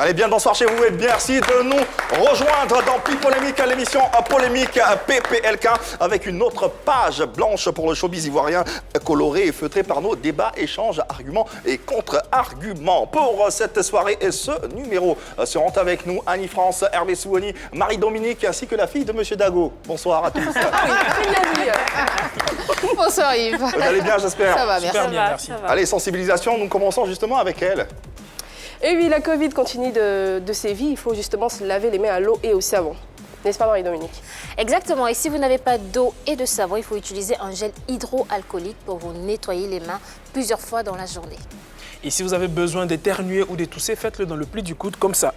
Allez, bien bonsoir chez vous et merci de nous rejoindre dans Pi Polémique, l'émission Polémique PPLK, avec une autre page blanche pour le showbiz ivoirien, colorée et feutrée par nos débats, échanges, arguments et contre-arguments. Pour cette soirée et ce numéro seront avec nous Annie France, Hervé Souoni, Marie-Dominique ainsi que la fille de Monsieur Dago. Bonsoir à tous. Bonsoir Yves. Vous allez bien, j'espère? Ça va, Merci. Allez, sensibilisation, nous commençons justement avec elle. Et oui, la Covid continue de sévir. Il faut justement se laver les mains à l'eau et au savon. N'est-ce pas, Marie-Dominique? Exactement. Et si vous n'avez pas d'eau et de savon, il faut utiliser un gel hydroalcoolique pour vous nettoyer les mains plusieurs fois dans la journée. Et si vous avez besoin d'éternuer ou d'étousser, faites-le dans le pli du coude, comme ça.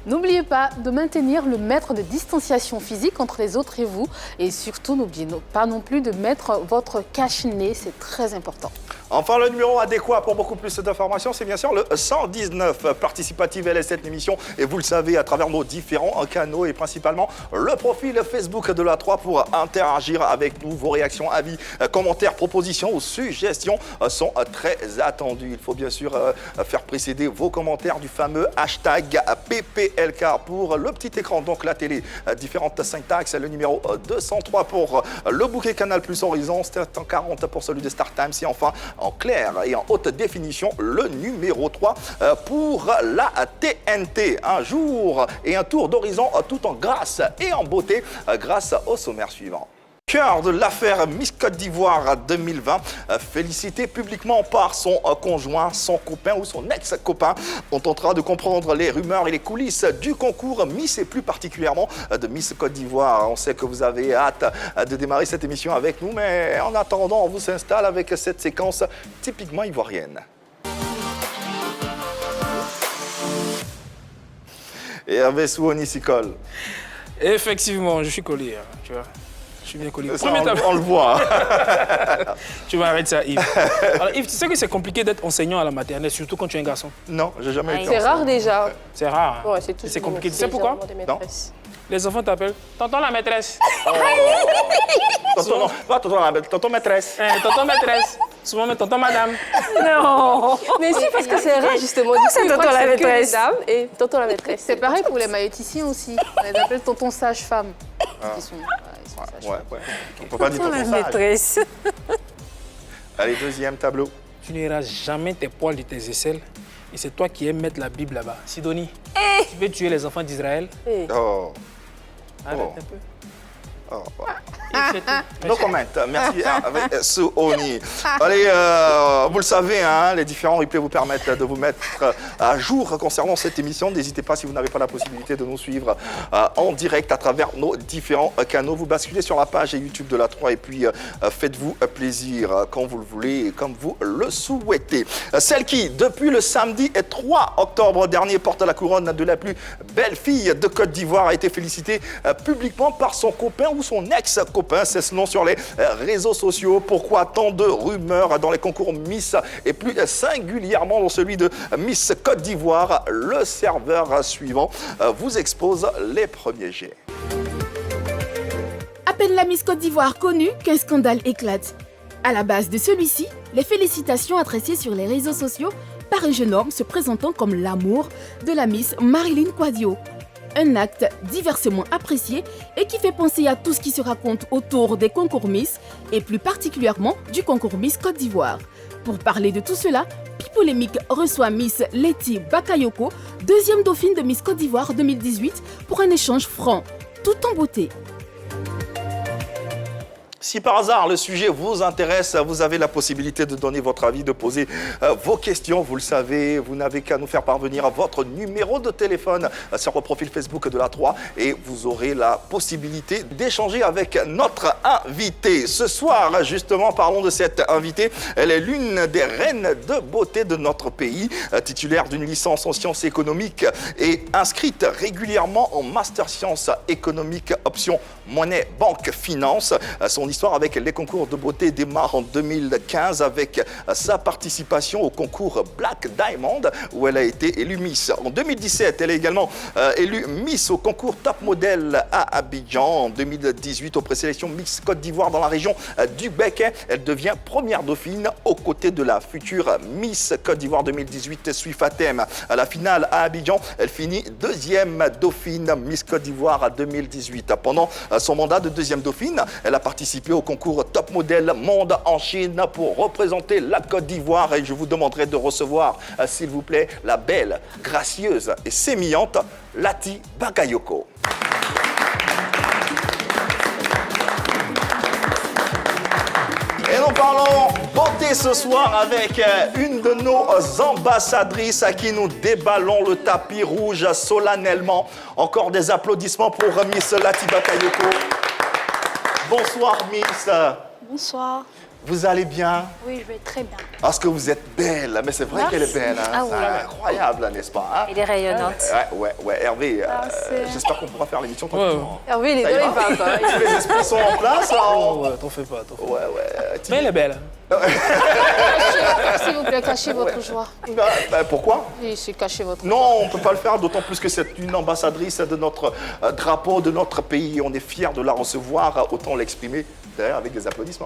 N'oubliez pas de maintenir le mètre de distanciation physique entre les autres et vous. Et surtout, n'oubliez pas non plus de mettre votre cache-nez, c'est très important. Enfin, le numéro adéquat pour beaucoup plus d'informations, c'est bien sûr le 119. Participative, elle est cette émission, et vous le savez, à travers nos différents canaux et principalement le profil Facebook de la 3 pour interagir avec nous. Vos réactions, avis, commentaires, propositions ou suggestions sont très attendues. Il faut bien sûr faire précéder vos commentaires du fameux hashtag PPLK pour le petit écran, donc la télé. Différentes syntaxes, le numéro 203 pour le bouquet Canal Plus Horizon, 740 pour celui de Star Times, et enfin, en clair et en haute définition, le numéro 3 pour la TNT. Un jour et un tour d'horizon tout en grâce et en beauté grâce au sommaire suivant. Cœur de l'affaire Miss Côte d'Ivoire 2020, félicité publiquement par son conjoint, son copain ou son ex-copain. On tentera de comprendre les rumeurs et les coulisses du concours Miss et plus particulièrement de Miss Côte d'Ivoire. On sait que vous avez hâte de démarrer cette émission avec nous, mais en attendant, on vous s'installe avec cette séquence typiquement ivoirienne. Et Hervé Souoni s'y colle. Effectivement, je suis collé, tu vois. Je suis bien collé. Ça, on le voit. Tu vas arrêter ça, Yves. Alors, Yves, tu sais que c'est compliqué d'être enseignant à la maternelle, surtout quand tu es un garçon. Non, j'ai jamais été C'est enseignant. rare déjà. C'est rare. Hein? Ouais, c'est tout. C'est compliqué. Tu sais pourquoi? Non. Les enfants t'appellent tonton la maîtresse. Tonton maîtresse. Tonton maîtresse. Souvent, mais tonton madame. Non. Mais si, parce que c'est rare justement. Du coup, c'est ils croient tonton que la c'est que maîtresse. les dames et tonton la maîtresse. C'est pareil pour les maïoticiens aussi. On les appelle tonton sage-femme. Ils sont sages-femmes. Ouais. On peut pas dire Tonton la tonton sage. maîtresse. Allez, deuxième tableau. Tu n'iras jamais tes poils de tes aisselles. Et c'est toi qui aimes mettre la Bible là-bas. Sidonie, tu veux tuer les enfants d'Israël? Oh. Arrête Oh. un peu. Oh. No No comment. Merci Souoni. Allez, vous le savez, hein, les différents replays vous permettent de vous mettre à jour concernant cette émission. N'hésitez pas, si vous n'avez pas la possibilité de nous suivre en direct à travers nos différents canaux. Vous basculez sur la page YouTube de la 3 et puis faites-vous plaisir quand vous le voulez et comme vous le souhaitez. Celle qui, depuis le samedi 3 octobre dernier, porte la couronne de la plus belle fille de Côte d'Ivoire, a été félicitée publiquement par son copain ou son ex-copain, c'est ce nom sur les réseaux sociaux. Pourquoi tant de rumeurs dans les concours Miss et plus singulièrement dans celui de Miss Côte d'Ivoire? Le serveur suivant vous expose les premiers jets. À peine la Miss Côte d'Ivoire connue qu'un scandale éclate. À la base de celui-ci, les félicitations adressées sur les réseaux sociaux par un jeune homme se présentant comme l'amour de la Miss Marilyn Quadio. Un acte diversement apprécié et qui fait penser à tout ce qui se raconte autour des concours Miss et plus particulièrement du concours Miss Côte d'Ivoire. Pour parler de tout cela, Pi Polémique reçoit Miss Letty Bakayoko, deuxième dauphine de Miss Côte d'Ivoire 2018, pour un échange franc, tout en beauté. Si par hasard le sujet vous intéresse, vous avez la possibilité de donner votre avis, de poser vos questions. Vous le savez, vous n'avez qu'à nous faire parvenir votre numéro de téléphone sur le profil Facebook de la 3 et vous aurez la possibilité d'échanger avec notre invitée. Ce soir, justement, parlons de cette invitée. Elle est l'une des reines de beauté de notre pays, titulaire d'une licence en sciences économiques et inscrite régulièrement en master sciences économiques option monnaie, banque, finance. Son l'histoire avec les concours de beauté démarre en 2015 avec sa participation au concours Black Diamond où elle a été élue Miss. En 2017, elle est également élue Miss au concours Top Model à Abidjan. En 2018, aux présélections Miss Côte d'Ivoire dans la région du Béquet, elle devient première dauphine aux côtés de la future Miss Côte d'Ivoire 2018 Suifatem. À la finale à Abidjan, elle finit deuxième dauphine Miss Côte d'Ivoire 2018. Pendant son mandat de deuxième dauphine, elle a participé au concours Top Model Monde en Chine pour représenter la Côte d'Ivoire et je vous demanderai de recevoir, s'il vous plaît, la belle, gracieuse et sémillante Lati Bakayoko. Et nous parlons beauté ce soir avec une de nos ambassadrices à qui nous déballons le tapis rouge solennellement. Encore des applaudissements pour Miss Lati Bakayoko. Bonsoir Miss. Bonsoir. Vous allez bien? Oui, je vais très bien. Parce que vous êtes belle, mais c'est vrai qu'elle est belle. Hein? Ah oui. C'est incroyable, n'est-ce pas? Hein? Elle est rayonnante. Ouais. Hervé, j'espère qu'on pourra faire l'émission tranquillement. Hervé, il est Ça dans ira les pas. Tous les esprits sont en place. Ouais, t'en fais pas. Ouais. Mais elle est belle. S'il vous plaît, cachez votre joie. Pourquoi? Oui, c'est cacher votre Non, on ne peut pas le faire, d'autant plus que c'est une ambassadrice de notre drapeau, de notre pays. On est fiers de la recevoir, autant l'exprimer derrière avec des applaudissements.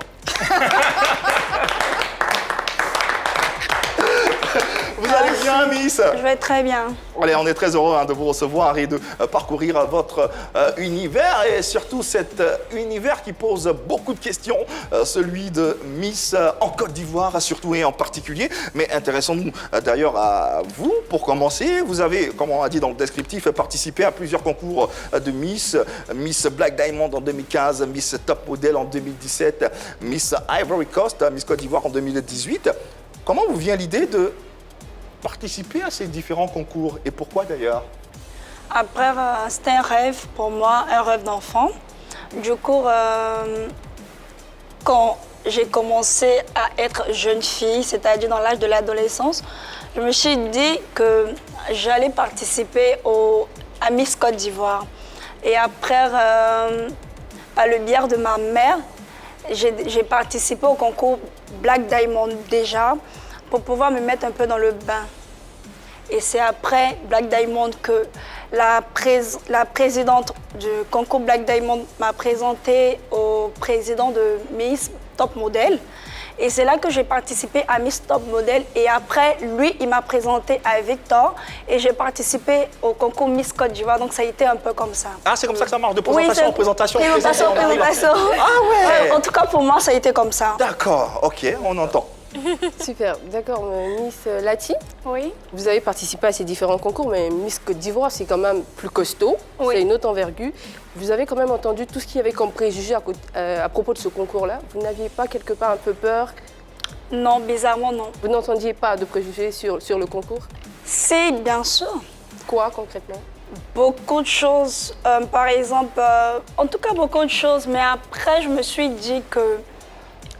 Vous allez bien, Miss? Je vais très bien. Allez, on est très heureux de vous recevoir et de parcourir votre univers et surtout cet univers qui pose beaucoup de questions, celui de Miss en Côte d'Ivoire surtout et en particulier. Mais intéressons-nous d'ailleurs à vous. Pour commencer, vous avez, comme on a dit dans le descriptif, participé à plusieurs concours de Miss. Miss Black Diamond en 2015, Miss Top Model en 2017, Miss Ivory Coast, Miss Côte d'Ivoire en 2018. Comment vous vient l'idée de participer à ces différents concours et pourquoi d'ailleurs? Après, c'était un rêve pour moi, un rêve d'enfant. Du coup, quand j'ai commencé à être jeune fille, c'est-à-dire dans l'âge de l'adolescence, je me suis dit que j'allais participer à Miss Côte d'Ivoire. Et après, par le biais de ma mère, j'ai participé au concours Black Diamond déjà, pour pouvoir me mettre un peu dans le bain. Et c'est après Black Diamond que la présidente du concours Black Diamond m'a présenté au président de Miss Top Model. Et c'est là que j'ai participé à Miss Top Model. Et après, lui, il m'a présenté à Victor. Et j'ai participé au concours Miss Côte d'Ivoire. Donc ça a été un peu comme ça. Ah, c'est comme ça que ça marche, de présentation en présentation. Présentation. Ah ouais. En tout cas, pour moi, ça a été comme ça. D'accord, ok, on entend. Super, d'accord. Miss Lati, Oui. vous avez participé à ces différents concours, mais Miss Côte d'Ivoire, c'est quand même plus costaud, Oui. c'est une autre envergure. Vous avez quand même entendu tout ce qu'il y avait comme préjugés à propos de ce concours-là. Vous n'aviez pas quelque part un peu peur? Non, bizarrement, non. Vous n'entendiez pas de préjugés sur le concours? C'est bien sûr. Quoi concrètement? Beaucoup de choses, par exemple, en tout cas beaucoup de choses, mais après je me suis dit que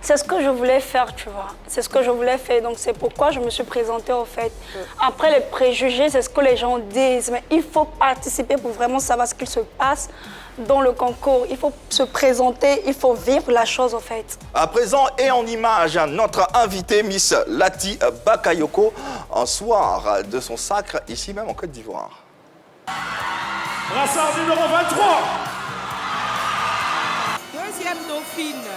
c'est ce que je voulais faire, tu vois. C'est ce que je voulais faire, donc c'est pourquoi je me suis présentée au fait. Après les préjugés, c'est ce que les gens disent, mais il faut participer pour vraiment savoir ce qu'il se passe dans le concours. Il faut se présenter, il faut vivre la chose au fait. À présent et en image, notre invitée Miss Lati Bakayoko, un soir de son sacre ici même en Côte d'Ivoire. Brassard numéro 23. Deuxième dauphine,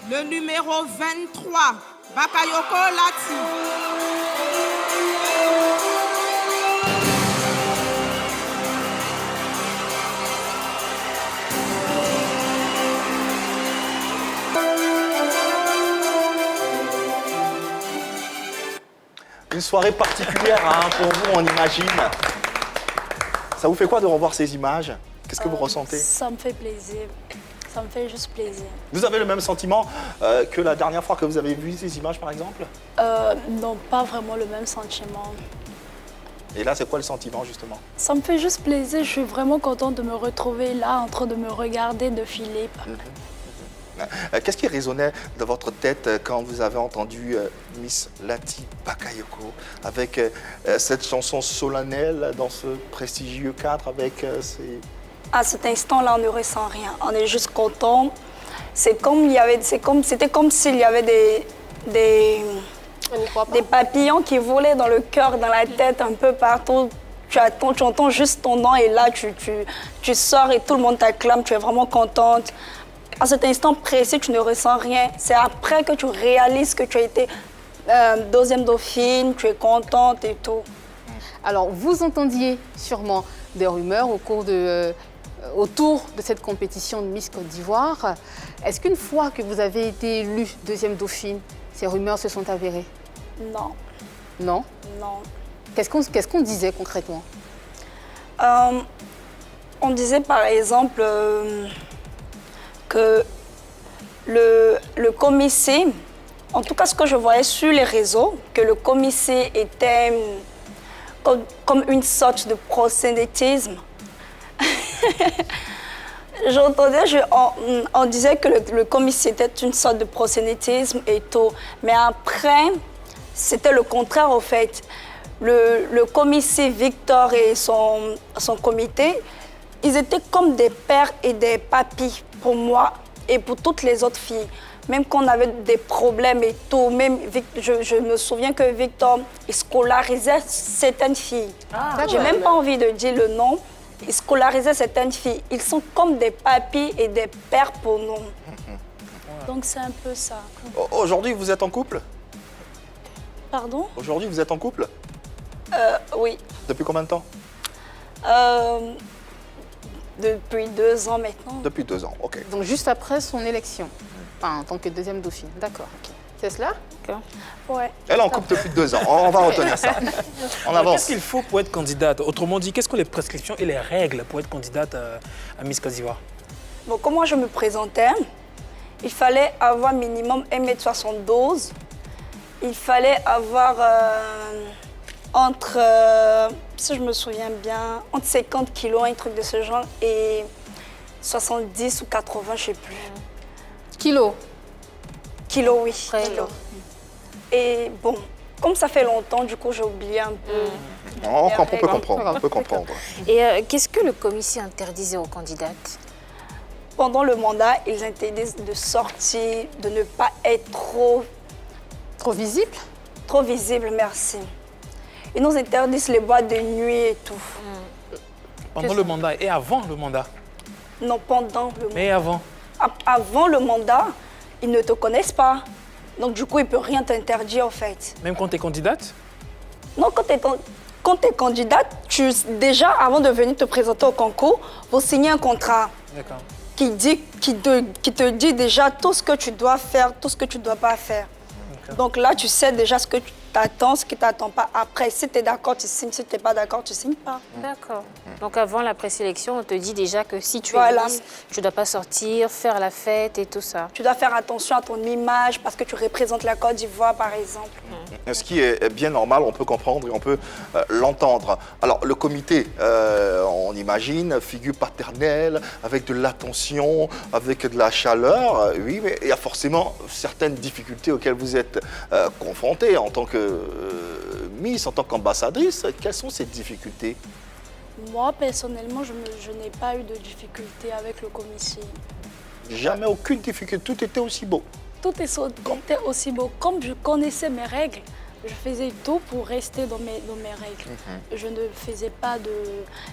le numéro 23, Bakayoko Lati. Une soirée particulière hein, pour vous, on imagine. Ça vous fait quoi de revoir ces images? Qu'est-ce que vous ressentez? Ça me fait plaisir. Ça me fait juste plaisir. Vous avez le même sentiment que la dernière fois que vous avez vu ces images, par exemple? Non, pas vraiment le même sentiment. Et là, c'est quoi le sentiment, justement? Ça me fait juste plaisir. Je suis vraiment contente de me retrouver là, en train de me regarder défiler. Qu'est-ce qui résonnait dans votre tête quand vous avez entendu Miss Lati Bakayoko avec cette chanson solennelle dans ce prestigieux cadre avec ces... À cet instant-là, on ne ressent rien. On est juste content c'était comme s'il y avait des papillons qui volaient dans le cœur, dans la tête, un peu partout. Tu entends juste ton nom et là, tu sors et tout le monde t'acclame, tu es vraiment contente. À cet instant précis, tu ne ressens rien. C'est après que tu réalises que tu as été deuxième dauphine, tu es contente et tout. Alors, vous entendiez sûrement des rumeurs autour de cette compétition de Miss Côte d'Ivoire. Est-ce qu'une fois que vous avez été élue deuxième dauphine, ces rumeurs se sont avérées? Non. Non? Non. Qu'est-ce qu'on disait concrètement? On disait par exemple que le commissaire, en tout cas ce que je voyais sur les réseaux, que le commissaire était comme une sorte de prosélytisme. J'entendais, on disait que le commissaire était une sorte de prosélytisme et tout. Mais après, c'était le contraire au fait. Le commissaire Victor et son comité, ils étaient comme des pères et des papis pour moi et pour toutes les autres filles. Même quand on avait des problèmes et tout, même je me souviens que Victor, il scolarisait certaines filles. J'ai même pas envie de dire le nom. Il scolarisait certaines filles. Ils sont comme des papis et des pères pour nous. Donc c'est un peu ça. Aujourd'hui, vous êtes en couple? Pardon? Aujourd'hui, vous êtes en couple? Oui. Depuis combien de temps? Depuis 2 ans maintenant. Depuis 2 ans, ok. Donc juste après son élection, enfin, en tant que deuxième dauphine. D'accord, ok. C'est cela? D'accord. Ouais. Elle est en couple depuis 2 ans. On va retenir ça. On avance. Qu'est-ce qu'il faut pour être candidate? Autrement dit, quelles sont les prescriptions et les règles pour être candidate à Miss Côte d'Ivoire? Bon, comment je me présentais, il fallait avoir minimum 1m72. Il fallait avoir entre, si je me souviens bien, entre 50 kilos, un truc de ce genre, et 70 ou 80, je ne sais plus. Kilos? Kilos, oui. Kilos. Et bon, comme ça fait longtemps, du coup, j'ai oublié un peu. On peut comprendre. On peut comprendre. Et qu'est-ce que le commissaire interdisait aux candidates? Pendant le mandat, ils interdisent de sortir, de ne pas être Trop visible? trop visible, merci. Ils nous interdisent les boîtes de nuit et tout. Pendant le mandat et avant le mandat? Non, pendant le mandat. Mais avant? Avant le mandat, ils ne te connaissent pas. Donc du coup, ils ne peuvent rien t'interdire en fait. Même quand tu es candidate? Non, quand tu es candidate, déjà, avant de venir te présenter au concours, vous signez un contrat qui te dit déjà tout ce que tu dois faire, tout ce que tu ne dois pas faire. Donc là, tu sais déjà ce que tu t'attends, ce qui ne t'attend pas. Après, si tu es d'accord, tu signes. Si tu n'es pas d'accord, tu ne signes pas. D'accord. Donc avant la présélection, on te dit déjà que si tu es Voilà. Miss, tu ne dois pas sortir, faire la fête et tout ça. Tu dois faire attention à ton image parce que tu représentes la Côte d'Ivoire, par exemple. Ce qui est bien normal, on peut comprendre et on peut l'entendre. Alors, le comité, on imagine, figure paternelle, avec de l'attention, avec de la chaleur. Oui, mais il y a forcément certaines difficultés auxquelles vous êtes confrontés en tant que Miss, en tant qu'ambassadrice. Quelles sont ces difficultés? Moi, personnellement, je n'ai pas eu de difficulté avec le commissaire. Jamais aucune difficulté, tout était aussi beau. Tout était aussi beau. Comme je connaissais mes règles, je faisais tout pour rester dans mes règles. Je ne faisais pas de...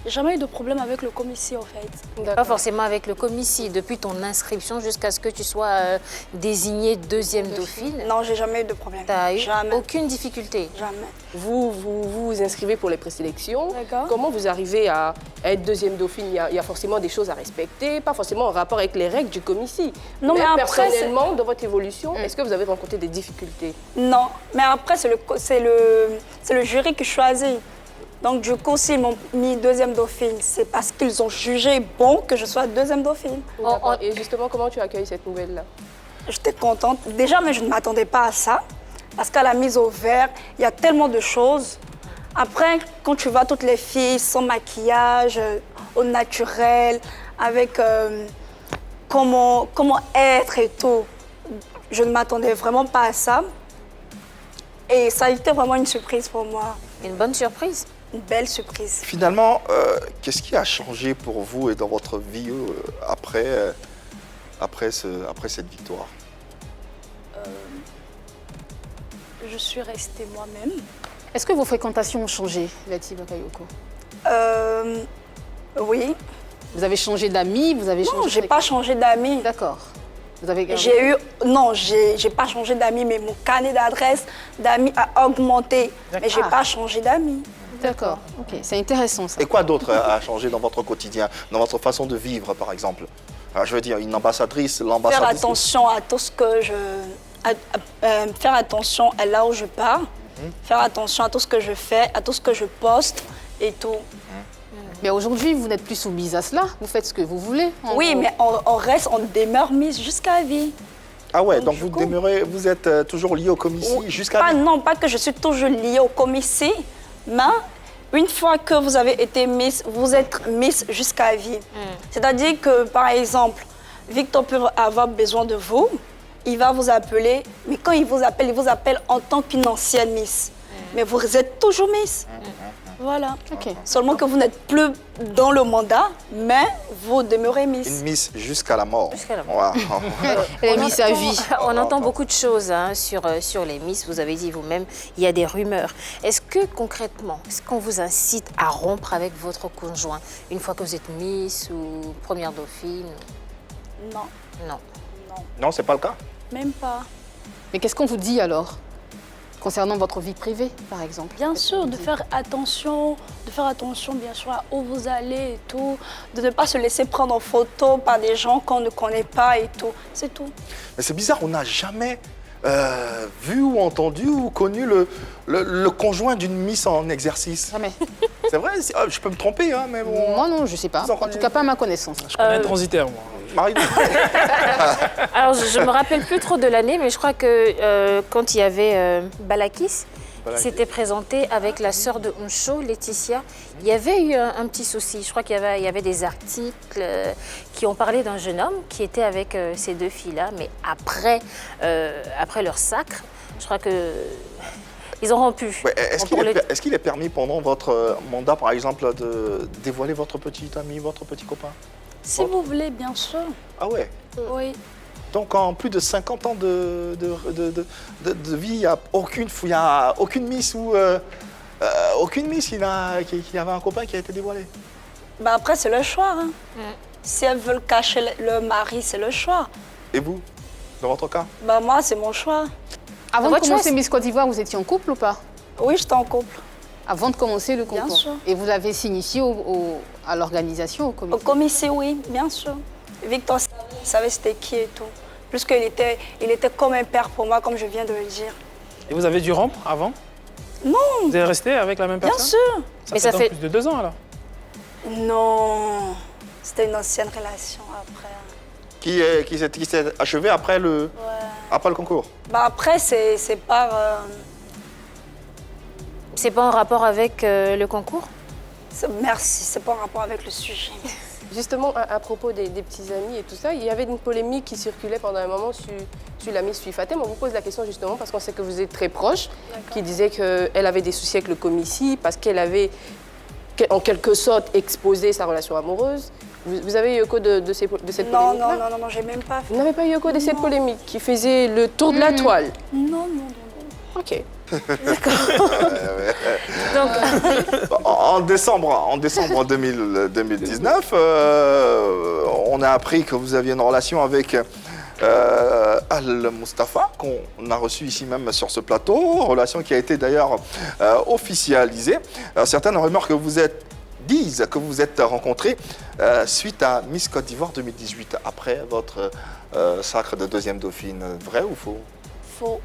J'ai jamais eu de problème avec le commissaire, en fait. Pas forcément avec le commissaire, depuis ton inscription jusqu'à ce que tu sois désignée deuxième dauphine. Non, j'ai jamais eu de problème. Tu n'as eu Jamais. aucune difficulté? Jamais. Vous inscrivez pour les présélections. D'accord. Comment vous arrivez à être deuxième dauphine? Il y a forcément des choses à respecter, pas forcément en rapport avec les règles du commissaire. Non, mais après, personnellement, dans votre évolution, est-ce que vous avez rencontré des difficultés? Non, mais après, c'est le jury qui choisit. Donc, du coup, s'ils m'ont mis deuxième dauphine, c'est parce qu'ils ont jugé bon que je sois deuxième dauphine. D'accord. Et justement, comment tu accueilles cette nouvelle-là? J'étais contente. Déjà, mais je ne m'attendais pas à ça. Parce qu'à la mise au vert, il y a tellement de choses. Après, quand tu vois toutes les filles sans maquillage, au naturel, avec comment être et tout, je ne m'attendais vraiment pas à ça. Et ça a été vraiment une surprise pour moi. Une bonne surprise? Une belle surprise. Finalement, qu'est-ce qui a changé pour vous et dans votre vie après après cette victoire? Je suis restée moi-même. Est-ce que vos fréquentations ont changé, Lati Bakayoko? Oui. Vous avez changé d'amis, vous avez Non, changé... j'ai pas changé d'amis. D'accord. Vous avez gardé... J'ai pas changé d'amis, mais mon carnet d'adresse d'amis a augmenté. Mais j'ai pas changé d'amis. D'accord, ok, c'est intéressant ça. Et quoi d'autre a changé dans votre quotidien, dans votre façon de vivre, par exemple? Alors, je veux dire, une ambassadrice, l'ambassadrice... Faire attention à tout ce que je... faire attention à là où je pars. Faire attention à tout ce que je fais, à tout ce que je poste et tout. Mais aujourd'hui, vous n'êtes plus soumise à cela. Vous faites ce que vous voulez. Oui, mais on demeure Miss jusqu'à vie. Ah ouais, donc vous êtes toujours lié au comici jusqu'à vie? Non, pas que je suis toujours liée au comici, mais une fois que vous avez été Miss, vous êtes Miss jusqu'à vie. C'est-à-dire que, par exemple, Victor peut avoir besoin de vous, il va vous appeler, mais quand il vous appelle en tant qu'une ancienne Miss. Mais vous êtes toujours Miss. Voilà. Ok. Seulement que vous n'êtes plus dans le mandat, mais vous demeurez Miss. Une Miss jusqu'à la mort. Jusqu'à la mort. Wow. Elle a mis sa vie. On entend beaucoup de choses hein, sur les Miss. Vous avez dit vous-même, il y a des rumeurs. Est-ce que concrètement, est-ce qu'on vous incite à rompre avec votre conjoint une fois que vous êtes Miss ou première dauphine? Non, Non. Non, c'est pas le cas? même pas. Mais qu'est-ce qu'on vous dit alors? Concernant votre vie privée, par exemple? Bien sûr, de faire attention bien sûr à où vous allez et tout, de ne pas se laisser prendre en photo par des gens qu'on ne connaît pas et tout, c'est tout. Mais c'est bizarre, on n'a jamais vu ou entendu ou connu le conjoint d'une Miss en exercice. Jamais. C'est vrai, je peux me tromper, hein, mais bon... Moi non, je sais pas. Vous en En connaissez? tout cas, pas à ma connaissance. Je connais un transitaire, moi. Marie, Alors, je ne me rappelle plus trop de l'année, mais je crois que quand il y avait Balakis, qui s'était présenté avec la sœur de Oncho, Laetitia, il y avait eu un petit souci. Je crois qu'il y avait des articles qui ont parlé d'un jeune homme qui était avec ces deux filles-là, mais après leur sacre, je crois que ils ont rompu. ouais, est-ce qu'il est permis pendant votre mandat, par exemple, de dévoiler votre petit ami, votre petit copain? Si vous voulez, bien sûr. Ah ouais? Oui. Donc en plus de 50 ans de vie, il n'y a aucune Miss ou aucune Miss qui avait un copain qui a été dévoilé? Bah après, c'est le choix. Hein. Si elles veulent cacher le mari, c'est le choix. Et vous, dans votre cas? Bah moi, c'est mon choix. Avant de votre commencer choix, Miss Côte d'Ivoire, vous étiez en couple ou pas? Oui, j'étais en couple. Avant de commencer le Bien concours. sûr. Et vous l'avez signifié à l'organisation, au Au comité? commissaire, oui, bien sûr. Victor savait c'était qui et tout. Plus qu'il était comme un père pour moi, comme je viens de le dire. Et vous avez dû rompre avant? Non. Vous êtes resté avec la même Bien personne? sûr. Mais Ça ça fait fait- donc plus de 2 ans, alors? Non. C'était une ancienne relation après. Qui s'est achevé après le concours? Bah après, c'est par... C'est pas en rapport avec le concours? Merci, c'est pas en rapport avec le sujet. Justement, à propos des petits amis et tout ça, il y avait une polémique qui circulait pendant un moment sur la Miss Fifatem. On vous pose la question justement parce qu'on sait que vous êtes très proche, qui disait qu'elle avait des soucis avec le comici parce qu'elle avait en quelque sorte exposé sa relation amoureuse. Vous avez eu écho de cette polémique-là? Non, j'ai même pas fait. Vous n'avez pas eu écho de cette polémique qui faisait le tour de la toile? Non. Ok. Donc, En décembre 2019, on a appris que vous aviez une relation avec Al-Mustafa, qu'on a reçu ici même sur ce plateau, relation qui a été d'ailleurs officialisée. Certaines rumeurs disent que vous êtes rencontrés suite à Miss Côte d'Ivoire 2018, après votre sacre de deuxième dauphine. Vrai ou faux? Faux.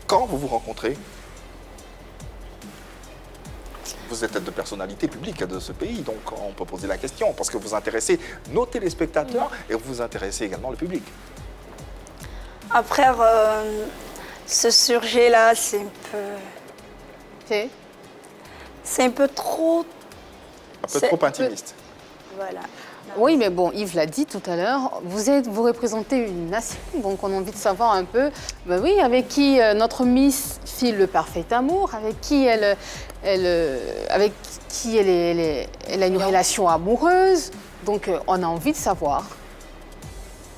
Quand vous vous rencontrez? Vous êtes de personnalité publique de ce pays, donc on peut poser la question, parce que vous intéressez nos téléspectateurs et vous intéressez également le public. Après, ce sujet-là, c'est un peu trop... Un peu C'est trop intimiste. Voilà. Oui, mais bon, Yves l'a dit tout à l'heure, vous représentez une nation, donc on a envie de savoir un peu, ben oui, avec qui notre Miss file le parfait amour, avec qui elle a une relation amoureuse, donc on a envie de savoir.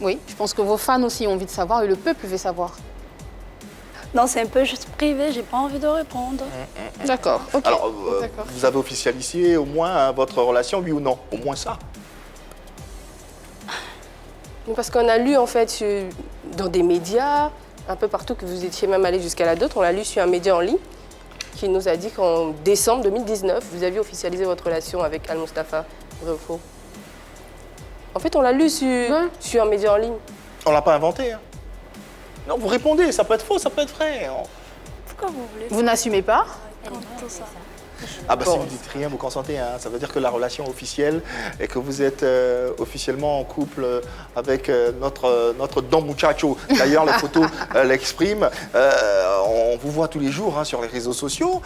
Oui, je pense que vos fans aussi ont envie de savoir et le peuple veut savoir. Non, c'est un peu juste privé, j'ai pas envie de répondre. D'accord, ok. Alors, D'accord. vous avez officialisé au moins votre relation, oui ou non? Au moins ça. Parce qu'on a lu en fait dans des médias, un peu partout, que vous étiez même allé jusqu'à la dot, on l'a lu sur un média en ligne qui nous a dit qu'en décembre 2019, vous aviez officialisé votre relation avec Al-Mustafa. Vrai ou faux? En fait, on l'a lu sur un média en ligne. On l'a pas inventé. Hein. Non, vous répondez, ça peut être faux, ça peut être vrai. Pourquoi vous voulez Vous n'assumez pas? tout ça? Ah bah si vous dites rien, vous consentez. Hein. Ça veut dire que la relation officielle et que vous êtes officiellement en couple avec notre Don Muchacho. D'ailleurs, les photos l'expriment. On vous voit tous les jours hein, sur les réseaux sociaux.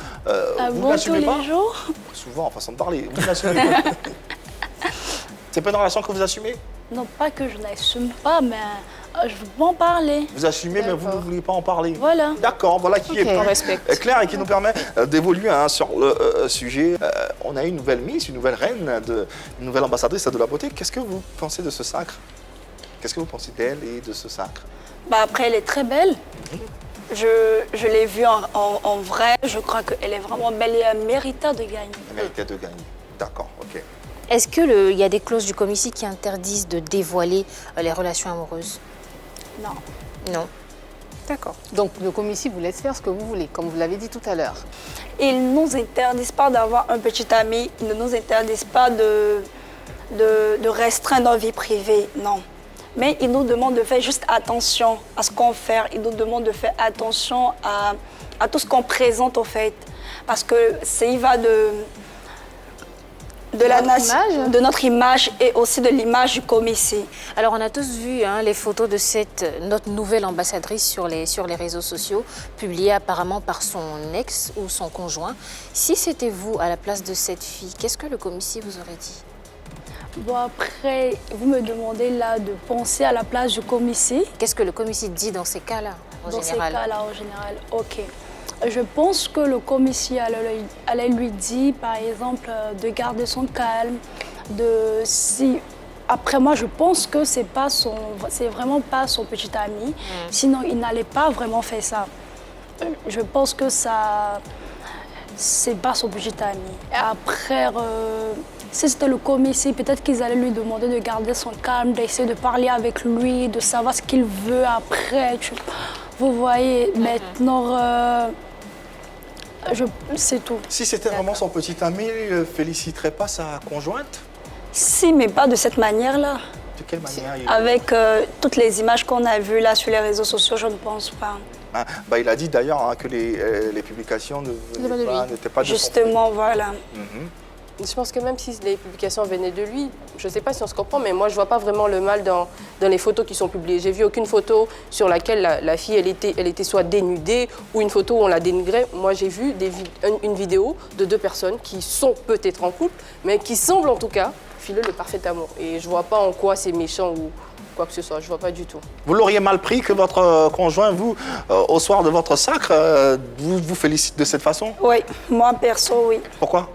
Vous n'assumez pas? Tous les jours? Souvent, en façon de parler. Vous n'assumez pas? C'est pas une relation que vous assumez? Non, pas que je n'assume pas, mais je veux pas en parler. Vous assumez, mais vous ne voulez pas en parler. Voilà. D'accord, voilà qui est On respecte. clair et qui nous permet d'évoluer hein, sur le sujet. On a une nouvelle Miss, une nouvelle reine, une nouvelle ambassadrice de la beauté. Qu'est-ce que vous pensez de ce sacre? Qu'est-ce que vous pensez d'elle et de ce sacre? Bah après, elle est très belle. Je l'ai vue en vrai. Je crois qu'elle est vraiment belle et elle méritait de gagner. Elle méritait de gagner. D'accord, ok. Est-ce qu'il y a des clauses du Comici qui interdisent de dévoiler les relations amoureuses? Non. Non. D'accord. Donc le Comici vous laisse faire ce que vous voulez, comme vous l'avez dit tout à l'heure. Ils ne nous interdisent pas d'avoir un petit ami. Ils ne nous interdisent pas de restreindre nos vies privées. Non. Mais ils nous demandent de faire juste attention à ce qu'on fait. Ils nous demandent de faire attention à tout ce qu'on présente, au fait. Parce que il va de notre image et aussi de l'image du Comici. Alors, on a tous vu hein, les photos de notre nouvelle ambassadrice sur les réseaux sociaux, publiées apparemment par son ex ou son conjoint. Si c'était vous à la place de cette fille, qu'est-ce que le Comici vous aurait dit? Bon, après, vous me demandez là de penser à la place du Comici. Qu'est-ce que le Comici dit dans ces cas-là, en général? Dans ces cas-là, en général, ok. Je pense que le Comici allait lui dire, par exemple, de garder son calme, Après, moi, je pense que c'est vraiment pas son petit ami. Sinon, il n'allait pas vraiment faire ça. Je pense que c'est pas son petit ami. Et après, si c'était le Comici, peut-être qu'ils allaient lui demander de garder son calme, d'essayer de parler avec lui, de savoir ce qu'il veut après. Vous voyez, maintenant, c'est tout. Si c'était vraiment son petit ami, il ne féliciterait pas sa conjointe? Si, mais pas de cette manière-là. De quelle manière? Avec toutes les images qu'on a vues là sur les réseaux sociaux, je ne pense pas. Ah, bah, il a dit d'ailleurs hein, que les publications n'étaient pas de Justement, voilà. Je pense que même si les publications venaient de lui, je ne sais pas si on se comprend, mais moi, je ne vois pas vraiment le mal dans les photos qui sont publiées. J'ai vu aucune photo sur laquelle la fille, elle était soit dénudée ou une photo où on la dénigrait. Moi, j'ai vu une vidéo de 2 personnes qui sont peut-être en couple, mais qui semblent en tout cas filer le parfait amour. Et je ne vois pas en quoi c'est méchant ou quoi que ce soit. Je ne vois pas du tout. Vous l'auriez mal pris que votre conjoint, vous, au soir de votre sacre, vous félicite de cette façon? Oui, moi, perso, oui. Pourquoi?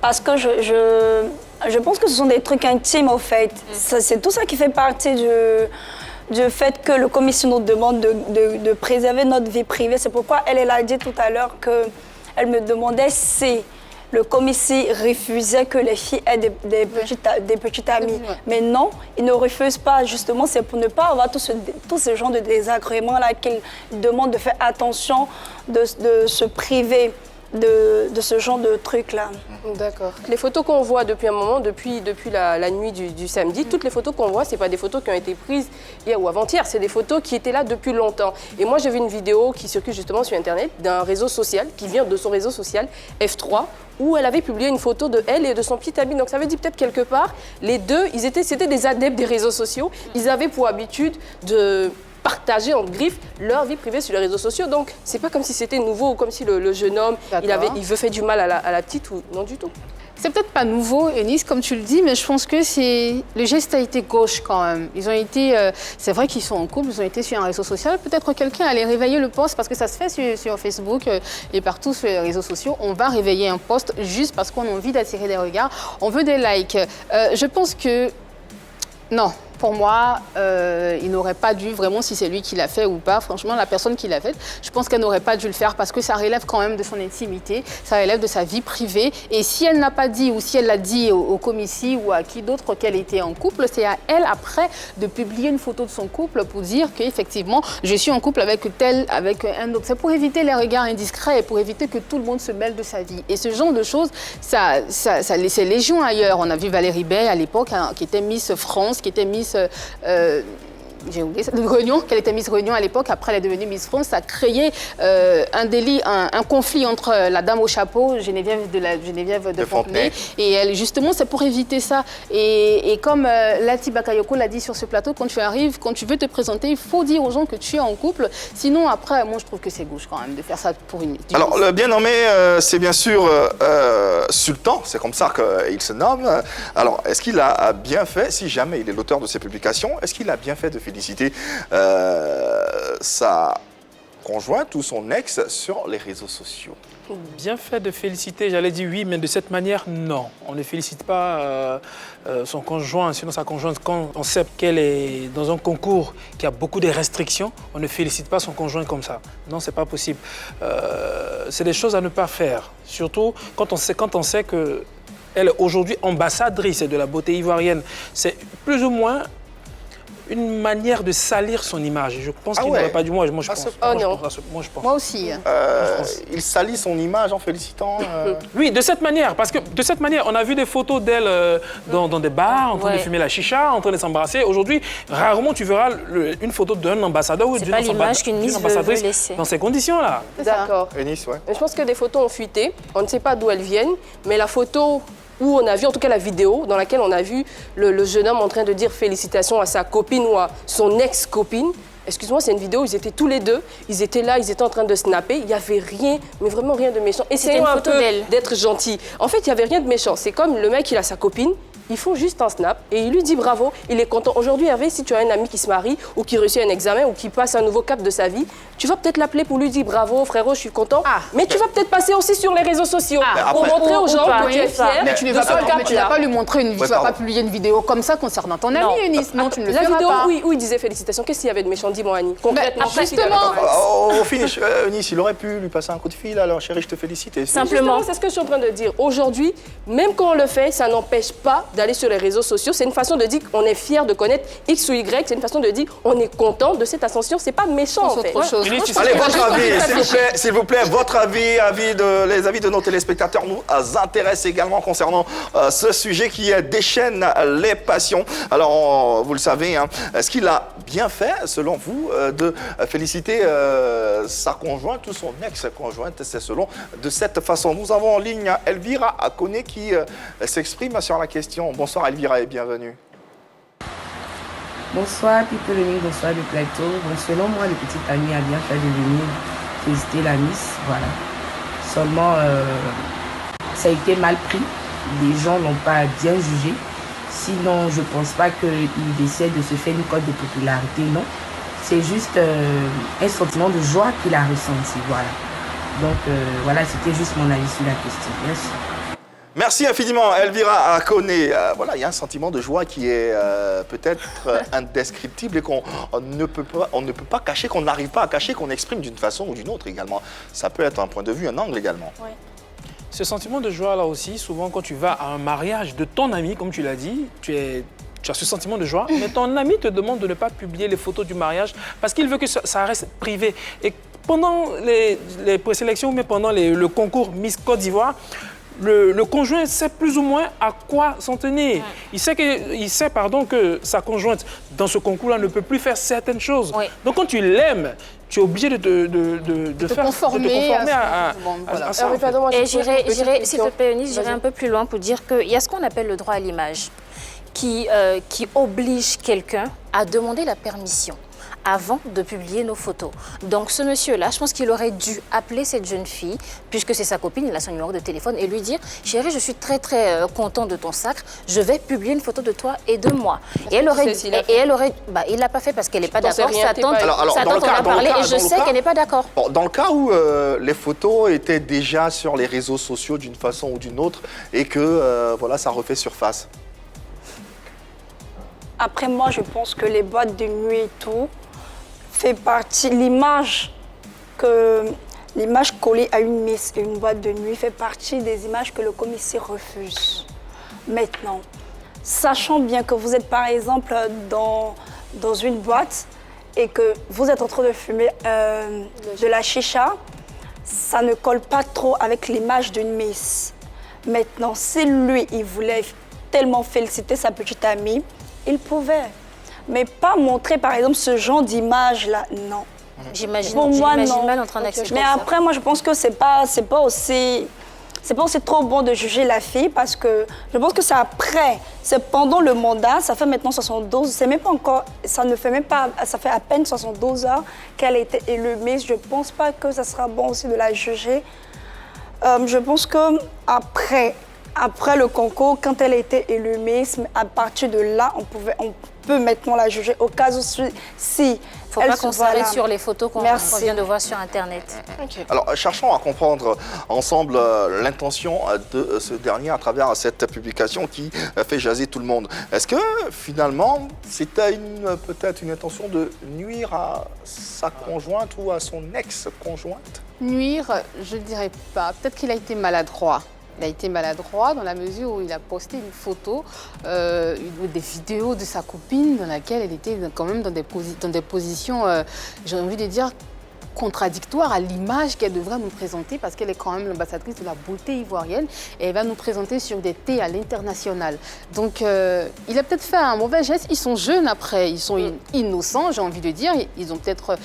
Parce que je pense que ce sont des trucs intimes, au fait. C'est tout ça qui fait partie du fait que le Comici nous demande de préserver notre vie privée. C'est pourquoi elle a dit tout à l'heure qu'elle me demandait si le Comici refusait que les filles aient des petits amis. Mais non, il ne refuse pas. Justement, c'est pour ne pas avoir tout ce genre de désagréments-là qu'il demande de faire attention, de se priver de ce genre de trucs-là. D'accord. Les photos qu'on voit depuis un moment, depuis la nuit du samedi, toutes les photos qu'on voit, ce n'est pas des photos qui ont été prises hier ou avant-hier, c'est des photos qui étaient là depuis longtemps. Et moi, j'ai vu une vidéo qui circule justement sur Internet d'un réseau social, qui vient de son réseau social F3, où elle avait publié une photo de elle et de son petit ami. Donc ça veut dire peut-être quelque part, les deux, c'était des adeptes des réseaux sociaux. Ils avaient pour habitude de partager en griffe leur vie privée sur les réseaux sociaux. Donc, c'est pas comme si c'était nouveau ou comme si le jeune homme, il veut faire du mal à la petite ou non du tout. C'est peut-être pas nouveau, Eunice, comme tu le dis, mais je pense que le geste a été gauche quand même. Ils ont été, c'est vrai qu'ils sont en couple, ils ont été sur un réseau social. Peut-être quelqu'un allait réveiller le post parce que ça se fait sur Facebook et partout sur les réseaux sociaux. On va réveiller un post juste parce qu'on a envie d'attirer des regards. On veut des likes. Je pense que non. Pour moi, il n'aurait pas dû, vraiment, si c'est lui qui l'a fait ou pas, franchement, la personne qui l'a fait, je pense qu'elle n'aurait pas dû le faire parce que ça relève quand même de son intimité, ça relève de sa vie privée. Et si elle n'a pas dit ou si elle l'a dit au commissaire ou à qui d'autre qu'elle était en couple, c'est à elle, après, de publier une photo de son couple pour dire qu'effectivement, je suis en couple avec un autre. C'est pour éviter les regards indiscrets et pour éviter que tout le monde se mêle de sa vie. Et ce genre de choses, ça laissait légion ailleurs. On a vu Valérie Bay à l'époque, hein, qui était Miss France, qui était Miss... j'ai oublié ça, de Réunion, qu'elle était Miss Réunion à l'époque, après elle est devenue Miss France, ça a créé un délit, un conflit entre la dame au chapeau, Geneviève de Fontenay, et elle, justement, c'est pour éviter ça. Et comme Lati Bakayoko l'a dit sur ce plateau, quand tu arrives, quand tu veux te présenter, il faut dire aux gens que tu es en couple, sinon après, moi je trouve que c'est gauche quand même de faire ça pour une... Alors, le bien nommé, c'est bien sûr Sultan, c'est comme ça qu'il se nomme. Alors, est-ce qu'il a bien fait, si jamais il est l'auteur de ces publications, est-ce qu'il a bien fait de féliciter sa conjointe ou son ex sur les réseaux sociaux? Bien fait de féliciter, j'allais dire oui, mais de cette manière, non. On ne félicite pas son conjoint, sinon sa conjointe, quand on sait qu'elle est dans un concours qui a beaucoup de restrictions, on ne félicite pas son conjoint comme ça. Non, c'est pas possible. C'est des choses à ne pas faire, surtout quand on sait qu'elle est aujourd'hui ambassadrice de la beauté ivoirienne. C'est plus ou moins une manière de salir son image. Je pense qu'il n'aurait pas dû. Moi, je pense. Moi aussi. Il salit son image en félicitant. Oui, de cette manière. Parce que de cette manière, on a vu des photos d'elle dans des bars, en train de fumer la chicha, en train de s'embrasser. Aujourd'hui, rarement tu verras une photo d'un ambassadeur ou d'une ambassadrice dans ces conditions-là. D'accord. Eunice, ouais. Je pense que des photos ont fuité. On ne sait pas d'où elles viennent, mais la photo où on a vu, en tout cas la vidéo, dans laquelle on a vu le jeune homme en train de dire félicitations à sa copine ou à son ex-copine. Excuse-moi, c'est une vidéo où ils étaient tous les deux, ils étaient là, ils étaient en train de snapper, il n'y avait rien, mais vraiment rien de méchant. Essayons un peu d'être gentil. En fait, il n'y avait rien de méchant. C'est comme le mec, il a sa copine, ils font juste un snap et il lui dit bravo, il est content. Aujourd'hui, Hervé, si tu as un ami qui se marie ou qui réussit un examen ou qui passe un nouveau cap de sa vie, tu vas peut-être l'appeler pour lui dire bravo, frérot, je suis content. Mais tu vas peut-être passer aussi sur les réseaux sociaux pour montrer aux gens que tu es fier. Mais tu ne vas pas lui montrer une vidéo, tu ne vas pas publier une vidéo comme ça concernant ton ami, Eunice. Non, tu ne le feras pas. La vidéo où il disait félicitations, qu'est-ce qu'il y avait de méchant? Dis-moi, Annie. Concrètement, au finish, Eunice, il aurait pu lui passer un coup de fil. Alors, chérie, je te félicite. Simplement, c'est ce que je suis en train de dire. Aujourd'hui, même quand on le fait, ça n'empêche pas d'aller sur les réseaux sociaux. C'est une façon de dire qu'on est fier de connaître X ou Y. C'est une façon de dire on est content de cette ascension. C'est pas méchant, en fait. Allez, votre avis, s'il vous plaît, votre avis, les avis de nos téléspectateurs nous intéressent également concernant ce sujet qui déchaîne les passions. Alors, vous le savez, hein, est-ce qu'il a bien fait, selon vous, de féliciter sa conjointe ou son ex-conjointe? C'est selon de cette façon. Nous avons en ligne Elvira Akone qui s'exprime sur la question. Bonsoir Elvira et bienvenue. Bonsoir People Learning, bonsoir le plateau. Bon, selon moi, le petit ami a bien fait de venir féliciter la Miss, voilà. Seulement, ça a été mal pris. Les gens n'ont pas bien jugé. Sinon, je ne pense pas qu'il essaie de se faire une cote de popularité, non. C'est juste un sentiment de joie qu'il a ressenti, voilà. Donc, voilà, c'était juste mon avis sur la question. Merci. Merci infiniment, Elvira Akone. Voilà, il y a un sentiment de joie qui est peut-être indescriptible et qu'on ne peut pas cacher, qu'on n'arrive pas à cacher, qu'on exprime d'une façon ou d'une autre également. Ça peut être un point de vue, un angle également. Oui. Ce sentiment de joie là aussi, souvent quand tu vas à un mariage de ton ami, comme tu l'as dit, tu as ce sentiment de joie, mais ton ami te demande de ne pas publier les photos du mariage parce qu'il veut que ça reste privé. Et pendant les présélections, mais pendant le concours Miss Côte d'Ivoire, le conjoint sait plus ou moins à quoi s'en tenir. Il sait que sa conjointe, dans ce concours-là, ne peut plus faire certaines choses. Oui. Donc, quand tu l'aimes, tu es obligé de te conformer à ça. Et j'irai, s'il te plaît, Eunice, j'irai un peu plus loin pour dire qu'il y a ce qu'on appelle le droit à l'image qui oblige quelqu'un à demander la permission avant de publier nos photos. Donc ce monsieur-là, je pense qu'il aurait dû appeler cette jeune fille, puisque c'est sa copine, il a son numéro de téléphone, et lui dire « Chérie, je suis très très content de ton sacre, je vais publier une photo de toi et de moi. » Et elle aurait... il l'a pas fait parce qu'elle n'est pas d'accord. Sa tante en a parlé et je sais qu'elle n'est pas d'accord. Dans le cas où les photos étaient déjà sur les réseaux sociaux d'une façon ou d'une autre et que voilà, ça refait surface. Après, moi, je pense que les boîtes de nuit et tout fait partie, l'image collée à une miss et une boîte de nuit fait partie des images que le commissaire refuse. Maintenant, sachant bien que vous êtes par exemple dans une boîte et que vous êtes en train de fumer de la chicha, ça ne colle pas trop avec l'image d'une miss. Maintenant, si lui, il voulait tellement féliciter sa petite amie, il pouvait. Mais pas montrer, par exemple, ce genre d'image-là, non. J'imagine non. mal en train d'accepter Mais ça. après, moi, je pense que c'est pas aussi trop bon de juger la fille parce que je pense que c'est après, c'est pendant le mandat, ça fait maintenant 72, c'est même pas encore, ça ne fait même pas, ça fait à peine 72 heures qu'elle a été élue, mais je pense pas que ça sera bon aussi de la juger. Je pense que après le concours, quand elle a été élue Miss, à partir de là, on peut maintenant la juger au cas où si faut pas qu'on s'arrête sur les photos qu'on vient de voir sur Internet. Okay. Alors, cherchons à comprendre ensemble l'intention de ce dernier à travers cette publication qui fait jaser tout le monde. Est-ce que, finalement, c'était peut-être une intention de nuire à sa conjointe ou à son ex-conjointe? Nuire, je ne dirais pas. Peut-être qu'il a été maladroit. Il a été maladroit dans la mesure où il a posté une photo, des vidéos de sa copine dans laquelle elle était quand même dans des positions, j'ai envie de dire, contradictoires à l'image qu'elle devrait nous présenter parce qu'elle est quand même l'ambassadrice de la beauté ivoirienne et elle va nous présenter sur des thés à l'international. Donc, il a peut-être fait un mauvais geste. Ils sont jeunes après, ils sont innocents, j'ai envie de dire. Ils ont peut-être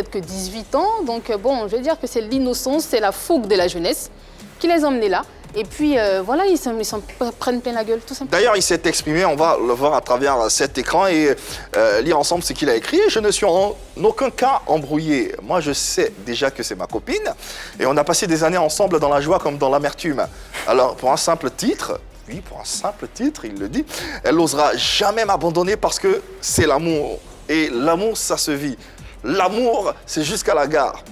que 18 ans. Donc, bon, je veux dire que c'est l'innocence, c'est la fougue de la jeunesse qui les a emmenés là. Et puis, voilà, ils s'en prennent plein la gueule, tout simplement. D'ailleurs, il s'est exprimé, on va le voir à travers cet écran et lire ensemble ce qu'il a écrit. Je ne suis en aucun cas embrouillé. Moi, je sais déjà que c'est ma copine. Et on a passé des années ensemble dans la joie comme dans l'amertume. Alors, pour un simple titre, oui, pour un simple titre, il le dit, elle n'osera jamais m'abandonner parce que c'est l'amour. Et l'amour, ça se vit. L'amour, c'est jusqu'à la gare.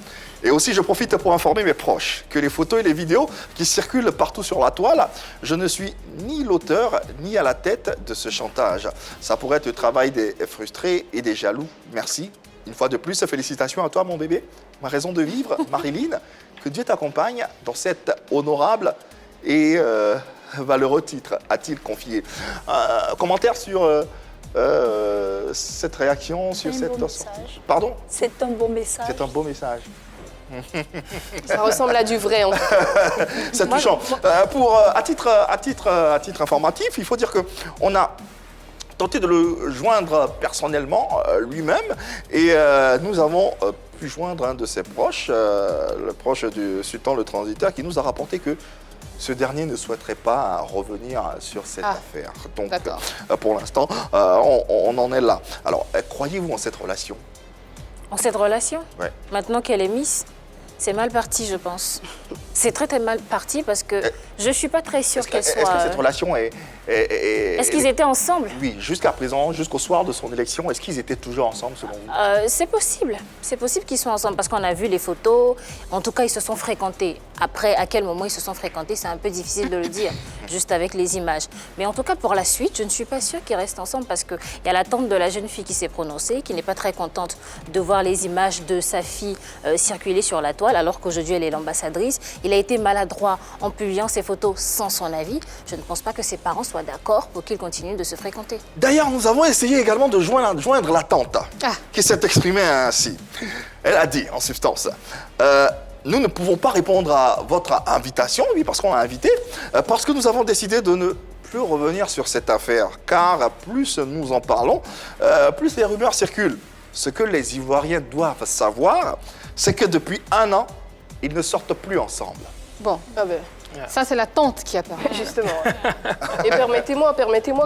Et aussi, je profite pour informer mes proches que les photos et les vidéos qui circulent partout sur la toile, je ne suis ni l'auteur ni à la tête de ce chantage. Ça pourrait être le travail des frustrés et des jaloux. Merci. Une fois de plus, félicitations à toi, mon bébé. Ma raison de vivre, Marilyn. Que Dieu t'accompagne dans cet honorable et valeureux titre, a-t-il confié. Commentaire sur cette réaction, sur cette sortie. Pardon ? C'est un beau message. C'est un beau message. Ça ressemble à du vrai, en fait. C'est touchant. À titre informatif, il faut dire qu'on a tenté de le joindre personnellement lui-même et nous avons pu joindre un de ses proches, le proche du sultan le transitaire, qui nous a rapporté que ce dernier ne souhaiterait pas revenir sur cette affaire. Donc, pour l'instant, on en est là. Alors, croyez-vous en cette relation ? En cette relation ? Ouais. Maintenant qu'elle est Miss, c'est mal parti, je pense. C'est très très mal parti parce que je ne suis pas très sûre qu'elle soit... Est-ce que cette relation est... Est-ce qu'ils étaient ensemble? Oui, jusqu'à présent, jusqu'au soir de son élection, est-ce qu'ils étaient toujours ensemble selon vous? C'est possible qu'ils soient ensemble parce qu'on a vu les photos. En tout cas, ils se sont fréquentés. Après, à quel moment ils se sont fréquentés, c'est un peu difficile de le dire, juste avec les images. Mais en tout cas, pour la suite, je ne suis pas sûre qu'ils restent ensemble parce qu'il y a la tante de la jeune fille qui s'est prononcée, qui n'est pas très contente de voir les images de sa fille circuler sur la toile, alors qu'aujourd'hui, elle est l'ambassadrice. Il a été maladroit en publiant ces photos sans son avis. Je ne pense pas que ses parents soient d'accord pour qu'ils continuent de se fréquenter. D'ailleurs, nous avons essayé également de joindre la tante qui s'est exprimée ainsi. Elle a dit, en substance, nous ne pouvons pas répondre à votre invitation, oui, parce qu'on l'a invité, parce que nous avons décidé de ne plus revenir sur cette affaire, car plus nous en parlons, plus les rumeurs circulent. Ce que les Ivoiriens doivent savoir, c'est que depuis 1 an, ils ne sortent plus ensemble. Bon, ça c'est la tante qui a parlé. Justement. Et permettez-moi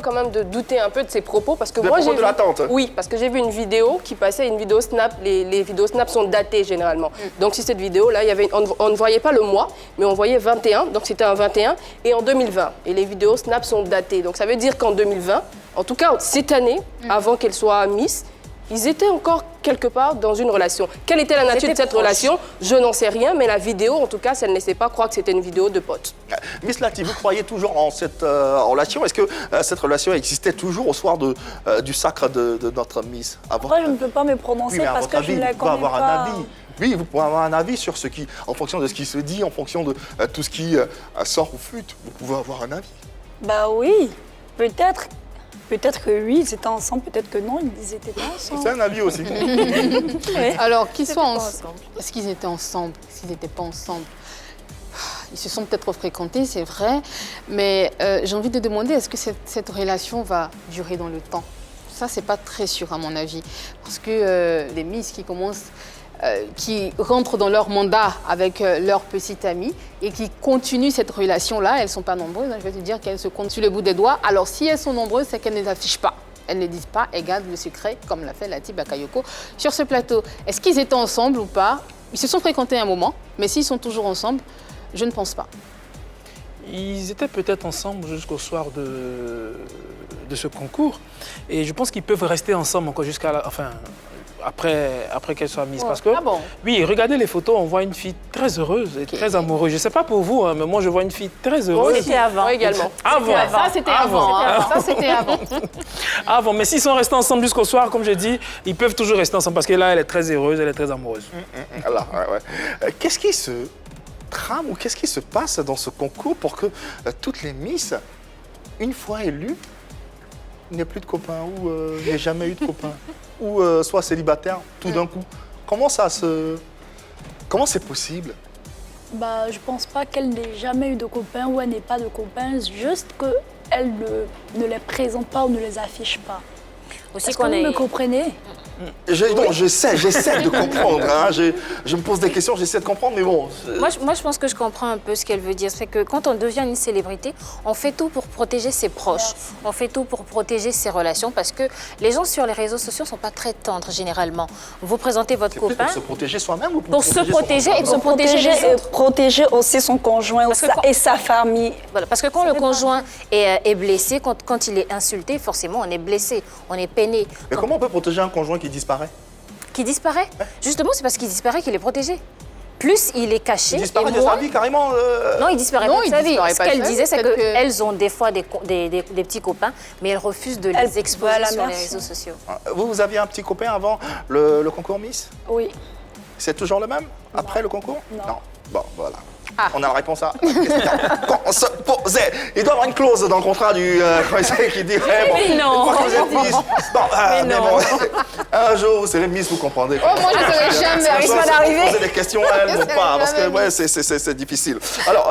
quand même de douter un peu de ses propos parce que moi j'ai de la tante. Oui, parce que j'ai vu une vidéo qui passait, une vidéo Snap. Les vidéos Snap sont datées généralement. Donc sur cette vidéo là, on ne voyait pas le mois, mais on voyait 21. Donc c'était un 21 et en 2020. Et les vidéos Snap sont datées. Donc ça veut dire qu'en 2020, en tout cas cette année, avant qu'elle soit Miss, Ils étaient encore quelque part dans une relation. Quelle était la nature de cette relation? Je n'en sais rien, mais la vidéo, en tout cas, ça ne laissait pas croire que c'était une vidéo de potes. Miss Lati, vous croyez toujours en cette relation? Est-ce que cette relation existait toujours au soir du sacre de notre Miss? Après, je ne peux pas me prononcer parce que je ne la connais pas. Un avis. Oui, vous pouvez avoir un avis sur ce qui, en fonction de ce qui se dit, en fonction de tout ce qui sort ou flûte. Vous pouvez avoir un avis. Bah oui, peut-être. Peut-être que oui, ils étaient ensemble, peut-être que non, ils n'étaient pas ensemble. C'est un avis aussi. Ouais. Alors, qu'ils soient ensemble. Est-ce qu'ils étaient ensemble? Est-ce qu'ils n'étaient pas ensemble? Ils se sont peut-être fréquentés, c'est vrai, mais j'ai envie de demander, est-ce que cette relation va durer dans le temps? Ça, c'est pas très sûr à mon avis, parce que les Miss qui rentrent dans leur mandat avec leur petite amie et qui continuent cette relation-là, elles ne sont pas nombreuses, hein, je vais te dire qu'elles se comptent sur le bout des doigts. Alors, si elles sont nombreuses, c'est qu'elles ne les affichent pas. Elles ne disent pas, elles gardent le secret, comme l'a fait Lati Bakayoko sur ce plateau. Est-ce qu'ils étaient ensemble ou pas? Ils se sont fréquentés un moment, mais s'ils sont toujours ensemble, je ne pense pas. Ils étaient peut-être ensemble jusqu'au soir de ce concours. Et je pense qu'ils peuvent rester ensemble encore jusqu'à la... Enfin, après qu'elle soit mise. Ouais. Parce que, oui, regardez les photos, on voit une fille très heureuse et très amoureuse. Je ne sais pas pour vous, hein, mais moi, je vois une fille très heureuse. C'était avant. Moi également. Avant. Ça, c'était avant. Ça, c'était avant. Avant. Mais s'ils sont restés ensemble jusqu'au soir, comme je dis, ils peuvent toujours rester ensemble parce que là, elle est très heureuse, elle est très amoureuse. Alors, qu'est-ce qui se trame ou qu'est-ce qui se passe dans ce concours pour que toutes les Miss, une fois élues, n'aient plus de copains ou n'aient jamais eu de copains ou soit célibataire tout d'un coup? Comment c'est possible? Bah, je pense pas qu'elle n'ait jamais eu de copains ou elle n'ait pas de copains, juste qu'elle ne les présente pas ou ne les affiche pas. Est-ce que vous me comprenez? J'essaie de comprendre. Hein. Je me pose des questions, j'essaie de comprendre, mais bon. Moi, je pense que je comprends un peu ce qu'elle veut dire. C'est que quand on devient une célébrité, on fait tout pour protéger ses proches. On fait tout pour protéger ses relations parce que les gens sur les réseaux sociaux ne sont pas très tendres généralement. Vous présentez votre copain. Pour se protéger soi-même ou pour se protéger et pour se protéger les autres. Protéger aussi son conjoint et sa famille. Voilà, parce que quand le conjoint est blessé, quand il est insulté, forcément, on est blessé, on est peiné. Mais comment on peut protéger un conjoint qui disparaît? Qui disparaît? Justement, c'est parce qu'il disparaît qu'il est protégé. Plus il est caché. Il disparaît de sa vie carrément Non, il disparaît pas de sa vie. Ce qu'elle disait, c'est qu'elles ont des fois des petits copains, mais elles refusent de les exposer sur les réseaux sociaux. Vous aviez un petit copain avant le concours Miss? Oui. C'est toujours le même après le concours? Non. Bon, voilà. On a la réponse à la question qu'on se posait. Il doit y avoir une clause dans le contrat du conseil qui dirait... Mais non. Mais bon, un jour, c'est les Miss, vous comprendrez. Moi, je ne saurais jamais. Ça risque d'arriver. Poser des questions, elles ne vont pas, parce que c'est difficile. Alors,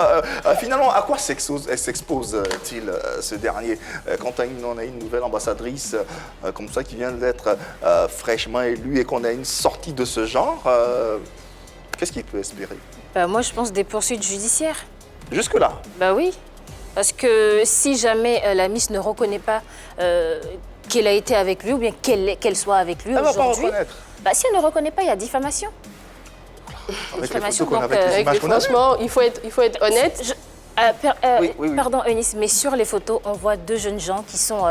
finalement, à quoi s'expose-t-il ce dernier quand on a une nouvelle ambassadrice comme ça qui vient d'être fraîchement élue et qu'on a une sortie de ce genre qu'est-ce qu'il peut espérer? Moi, je pense des poursuites judiciaires. Jusque-là? Bah oui. Parce que si jamais la Miss ne reconnaît pas qu'elle a été avec lui ou bien qu'elle soit avec lui aujourd'hui... Elle va pas reconnaître. Bah, si elle ne reconnaît pas, il y a diffamation. Avec diffamation, franchement, il faut être honnête. Oui. Pardon, Eunice, mais sur les photos, on voit deux jeunes gens qui sont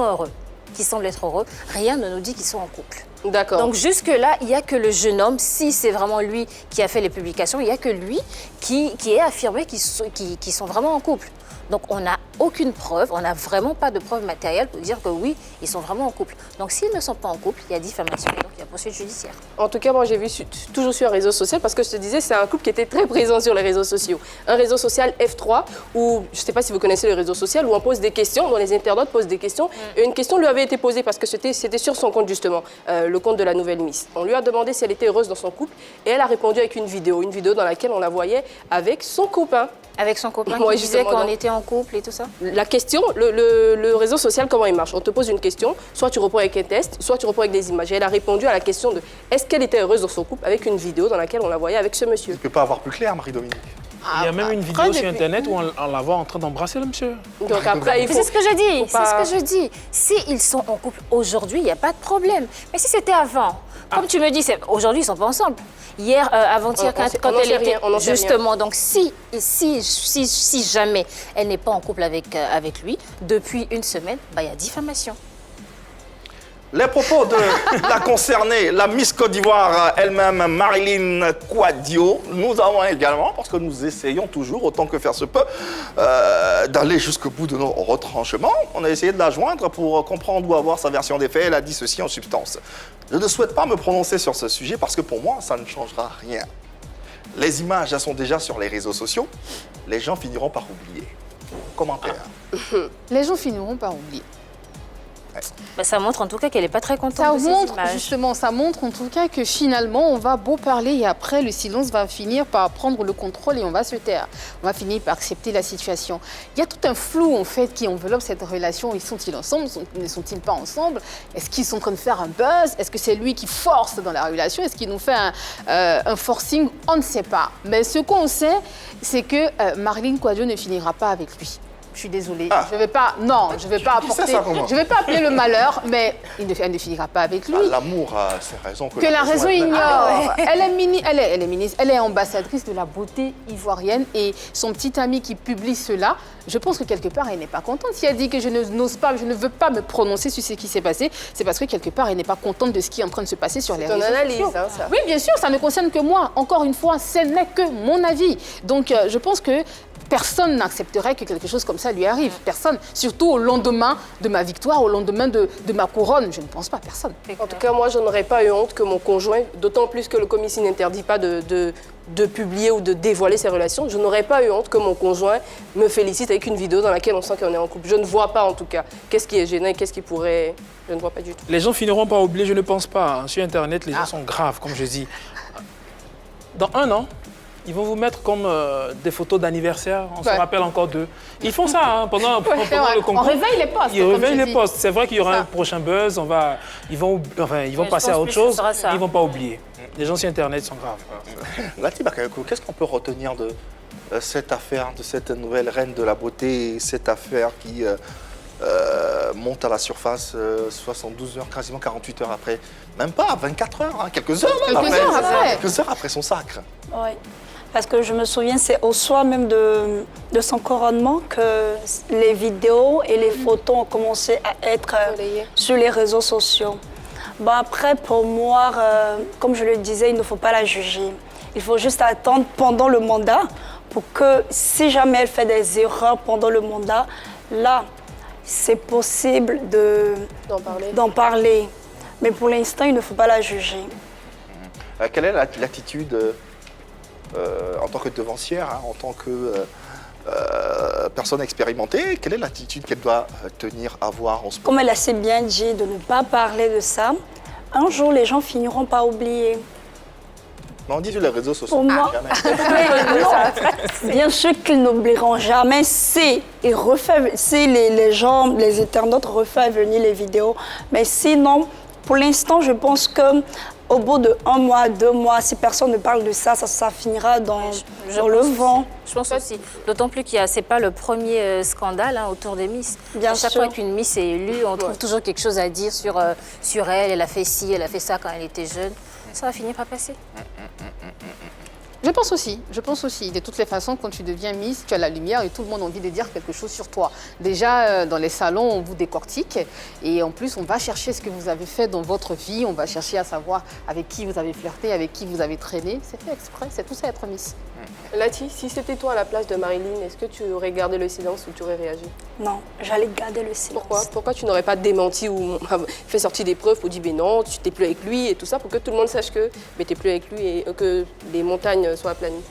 heureux, qui semblent être heureux. Rien ne nous dit qu'ils sont en couple. D'accord. Donc jusque-là, il n'y a que le jeune homme, si c'est vraiment lui qui a fait les publications, il n'y a que lui qui est affirmé qu'ils sont vraiment en couple. Donc on n'a aucune preuve, on n'a vraiment pas de preuve matérielle pour dire que oui, ils sont vraiment en couple. Donc s'ils ne sont pas en couple, il y a diffamation et donc il y a poursuite judiciaire. En tout cas, moi j'ai vu toujours sur un réseau social, parce que je te disais, c'est un couple qui était très présent sur les réseaux sociaux. Un réseau social F3, où, je ne sais pas si vous connaissez le réseau social, où on pose des questions, dont les internautes posent des questions. Et une question lui avait été posée, parce que c'était sur son compte justement, le compte de la nouvelle Miss. On lui a demandé si elle était heureuse dans son couple, et elle a répondu avec une vidéo dans laquelle on la voyait avec son copain. Avec son copain qui disait qu'on était en couple et tout ça? La question, le réseau social, comment il marche? On te pose une question, soit tu réponds avec un test, soit tu réponds avec des images. Et elle a répondu à la question de est-ce qu'elle était heureuse dans son couple avec une vidéo dans laquelle on la voyait avec ce monsieur. Tu ne peux pas avoir plus clair, Marie-Dominique. Il y a même une vidéo sur Internet où on la voit en train d'embrasser le monsieur. Donc après, il faut... C'est ce que je dis, c'est ce que je dis. S'ils sont en couple aujourd'hui, il n'y a pas de problème. Mais si c'était avant, comme tu me dis, aujourd'hui, ils ne sont pas ensemble. Hier, avant-hier, quand elle était... Justement, donc si jamais elle n'est pas en couple avec lui, depuis une semaine, il y a diffamation. Les propos de la concernée, la Miss Côte d'Ivoire elle-même, Marilyn Kouadio. Nous avons également, parce que nous essayons toujours, autant que faire se peut, d'aller jusqu'au bout de nos retranchements. On a essayé de la joindre pour comprendre ou avoir sa version des faits. Elle a dit ceci en substance. Je ne souhaite pas me prononcer sur ce sujet parce que pour moi, ça ne changera rien. Les images sont déjà sur les réseaux sociaux. Les gens finiront par oublier. Commentaire. Les gens finiront par oublier. Bah, ça montre en tout cas qu'elle n'est pas très contente Ça de ces montre, images. justement, ça montre en tout cas que finalement, on va beau parler et après, le silence va finir par prendre le contrôle et on va se taire. On va finir par accepter la situation. Il y a tout un flou, en fait, qui enveloppe cette relation. Sont-ils ensemble? Ne sont-ils pas ensemble? Est-ce qu'ils sont en train de faire un buzz? Est-ce que c'est lui qui force dans la relation? Est-ce qu'il nous fait un forcing? On ne sait pas. Mais ce qu'on sait, c'est que Marilyn Kouadio ne finira pas avec lui. Je suis désolée. Ah. Je vais pas. Non, je vais pas apporter. ça, comment? Je vais pas appeler le malheur, mais elle ne finira pas avec lui. L'amour a ses raisons Que la raison ignore. Elle est ambassadrice de la beauté ivoirienne et son petit ami qui publie cela, je pense que quelque part, elle n'est pas contente. Si elle dit que je n'ose pas, je ne veux pas me prononcer sur ce qui s'est passé, c'est parce que quelque part, elle n'est pas contente de ce qui est en train de se passer sur les réseaux sociaux. C'est ton analyse, hein, ça. Oui, bien sûr, ça ne concerne que moi. Encore une fois, ce n'est que mon avis. Donc, je pense que personne n'accepterait que quelque chose comme ça lui arrive. Personne. Surtout au lendemain de ma victoire, au lendemain de ma couronne. Je ne pense pas, personne. En tout cas, moi, je n'aurais pas eu honte que mon conjoint, d'autant plus que le commissaire n'interdit pas de publier ou de dévoiler ses relations, je n'aurais pas eu honte que mon conjoint me félicite avec une vidéo dans laquelle on sent qu'on est en couple. Je ne vois pas, en tout cas, qu'est-ce qui est gênant et qu'est-ce qui pourrait... Je ne vois pas du tout. Les gens finiront par oublier, je ne pense pas. Hein. Sur Internet, les gens sont graves, comme je dis. Dans 1 an, ils vont vous mettre comme des photos d'anniversaire. On se rappelle encore d'eux. Ils font ça hein, pendant le concours. On réveille les postes. Ils réveillent les postes. C'est vrai qu'il y aura un prochain buzz. Ils vont passer à autre chose. Ils ne vont pas oublier. Les gens sur Internet sont graves. Lati Bakayoko, qu'est-ce qu'on peut retenir de cette affaire, de cette nouvelle reine de la beauté, cette affaire qui monte à la surface 72 heures, quasiment 48 heures après? Même pas, 24 heures, hein, quelques heures après son sacre. Oui, parce que je me souviens, c'est au soir même de son couronnement que les vidéos et les photos ont commencé à être sur les réseaux sociaux. Bon, après, pour moi, comme je le disais, il ne faut pas la juger. Il faut juste attendre pendant le mandat pour que, si jamais elle fait des erreurs pendant le mandat, là, c'est possible d'en parler. Mais pour l'instant, il ne faut pas la juger. Quelle est l'attitude en tant que devancière, hein, en tant que personne expérimentée, quelle est l'attitude qu'elle doit tenir, avoir en ce moment? Comme elle a assez bien dit de ne pas parler de ça, un jour, les gens finiront par oublier. Mais on dit sur les réseaux sociaux. Pour moi, bien sûr qu'ils n'oublieront jamais si les gens, les internautes refont venir les vidéos. Mais sinon, pour l'instant, je pense qu'au bout de 1 mois, 2 mois, si personne ne parle de ça, ça finira dans le vent. Je pense aussi. D'autant plus que ce n'est pas le premier scandale hein, autour des Miss. Bien Chaque sûr. fois qu'une Miss est élue, on trouve toujours quelque chose à dire sur elle. Elle a fait ci, elle a fait ça quand elle était jeune. Ça va finir par passer. Je pense aussi. De toutes les façons, quand tu deviens Miss, tu as la lumière et tout le monde a envie de dire quelque chose sur toi. Déjà, dans les salons, on vous décortique. Et en plus, on va chercher ce que vous avez fait dans votre vie. On va chercher à savoir avec qui vous avez flirté, avec qui vous avez traîné. C'est fait exprès, c'est tout ça être Miss. Lati, si c'était toi à la place de Marilyn, est-ce que tu aurais gardé le silence ou tu aurais réagi? Non, j'allais garder le silence. Pourquoi tu n'aurais pas démenti ou fait sortir des preuves ou dit ben non, tu n'es plus avec lui et tout ça pour que tout le monde sache que tu n'es plus avec lui et que les montagnes soient aplanies?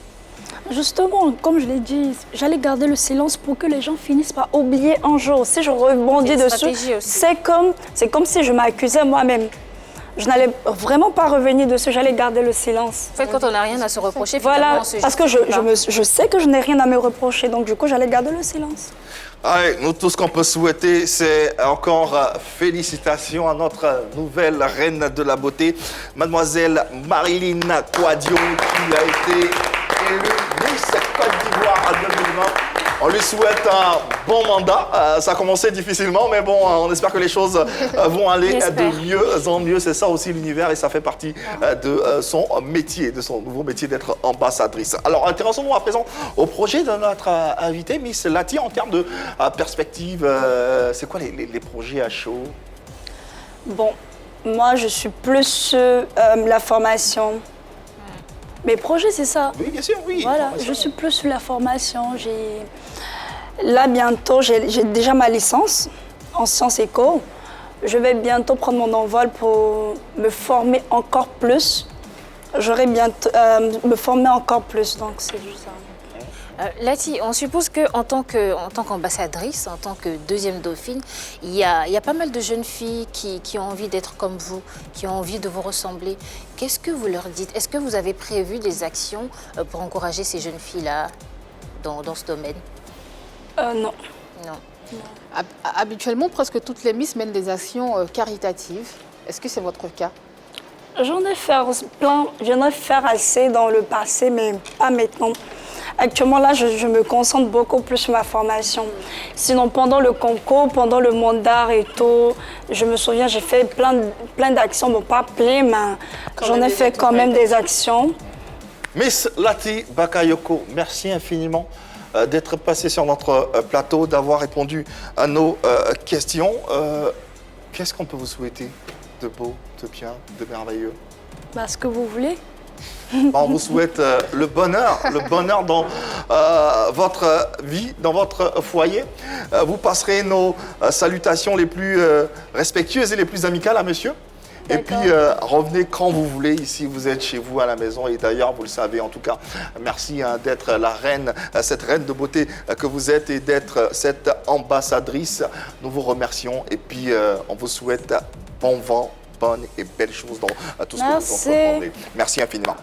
Justement, comme je l'ai dit, j'allais garder le silence pour que les gens finissent par oublier un jour. Si je rebondis dessus, c'est comme si je m'accusais moi-même. Je n'allais vraiment pas revenir dessus, j'allais garder le silence. En fait, quand on n'a rien à se reprocher, voilà, on se parce que je sais que je n'ai rien à me reprocher, donc du coup, j'allais garder le silence. Allez, nous, tout ce qu'on peut souhaiter, c'est encore félicitations à notre nouvelle reine de la beauté, mademoiselle Marilyn Kouadio, qui a été élue Miss Côte d'Ivoire en 2020. On lui souhaite un bon mandat. Ça a commencé difficilement, mais bon, on espère que les choses vont aller de mieux en mieux. C'est ça aussi l'univers et ça fait partie de son métier, de son nouveau métier d'être ambassadrice. Alors, intéressons-nous à présent au projet de notre invitée, Miss Lati, en termes de perspective. C'est quoi les projets à chaud? Bon, Moi, je suis plus la formation. Mes projets, c'est ça. Oui, bien sûr, oui. Voilà, je suis plus sur la formation. Là, bientôt, j'ai déjà ma licence en sciences éco. Je vais bientôt prendre mon envol pour me former encore plus. J'aurai bientôt me former encore plus, donc c'est juste ça. Lati, on suppose qu'en tant qu'ambassadrice, en tant que deuxième dauphine, il y a pas mal de jeunes filles qui ont envie d'être comme vous, qui ont envie de vous ressembler. Qu'est-ce que vous leur dites? Est-ce que vous avez prévu des actions pour encourager ces jeunes filles-là dans ce domaine? Non. Non. Habituellement, presque toutes les Miss mènent des actions caritatives. Est-ce que c'est votre cas? J'en ai fait assez dans le passé, mais pas maintenant. Actuellement, là, je me concentre beaucoup plus sur ma formation. Sinon, pendant le concours, pendant le monde d'art et tout, je me souviens, j'ai fait plein d'actions. Bon, pas plein, mais j'en ai fait quand même des actions. Miss Lati Bakayoko, merci infiniment d'être passée sur notre plateau, d'avoir répondu à nos questions. Qu'est-ce qu'on peut vous souhaiter de beau, de bien, de merveilleux? Ce que vous voulez. On vous souhaite le bonheur dans votre vie, dans votre foyer. Vous passerez nos salutations les plus respectueuses et les plus amicales à monsieur. Et puis, revenez quand vous voulez. Ici, vous êtes chez vous à la maison. Et d'ailleurs, vous le savez, en tout cas, merci d'être la reine, cette reine de beauté que vous êtes et d'être cette ambassadrice. Nous vous remercions. Et puis, on vous souhaite bon vent, bonnes et belles choses dans tout ce que vous entreprendrez. Merci infiniment.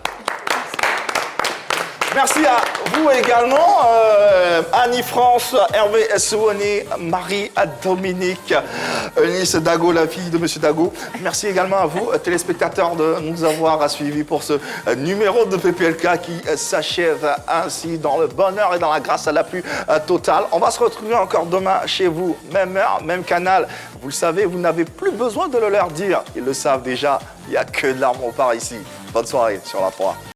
Merci à vous également, Annie-France, Hervé Souoni, Marie-Dominique, Eunice Dago, la fille de Monsieur Dago. Merci également à vous, téléspectateurs, de nous avoir suivis pour ce numéro de PPLK qui s'achève ainsi dans le bonheur et dans la grâce la plus totale. On va se retrouver encore demain chez vous, même heure, même canal. Vous le savez, vous n'avez plus besoin de le leur dire. Ils le savent déjà, il n'y a que de l'amour par ici. Bonne soirée sur la 3.